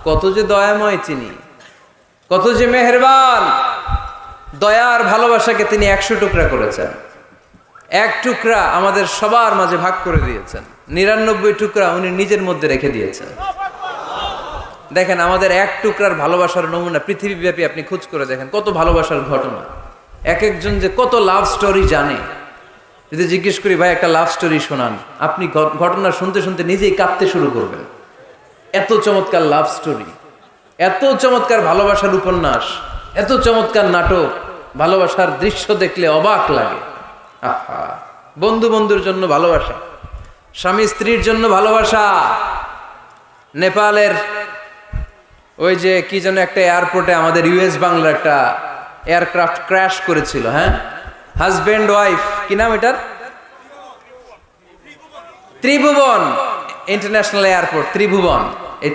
কত যে দয়াময় তিনি, কত যে মেহেরবান। দয়ার ভালোবাসাকে তিনি 100 টুকরা করেছেন। এক টুকরা আমাদের সবার মাঝে ভাগ করে দিয়েছেন, 99 টুকরা উনি নিজের মধ্যে রেখে দিয়েছেন। দেখেন আমাদের এক টুকরার ভালোবাসার নমুনা পৃথিবীব্যাপী আপনি খোঁজ করে দেখেন, কত ভালোবাসার ঘটনা। এক একজন যে কত লাভ স্টোরি জানে। যদি জিজ্ঞেস করি ভাই একটা লাভ স্টোরি শোনান, আপনি ঘটনা শুনতে শুনতে নিজেই কাঁদতে শুরু করবেন। এত চমৎকার লাভ স্টোরি, এত চমৎকার ভালোবাসার উপন্যাস, এত চমৎকার নাটক, ভালোবাসার দৃশ্য দেখলে অবাক লাগে। আহা, বন্ধু বন্ধুর জন্য ভালোবাসা, স্বামী স্ত্রীর জন্য ভালোবাসা। নেপালের ওই যে কি যেন একটা এয়ারপোর্টে আমাদের ইউএস বাংলার একটা এয়ারক্রাফট ক্র্যাশ করেছিল, হ্যাঁ, হাজবেন্ড ওয়াইফ, কি নাম এটার, ত্রিভুবন ইন্টারন্যাশনাল এয়ারপোর্ট, ত্রিভুবন। এই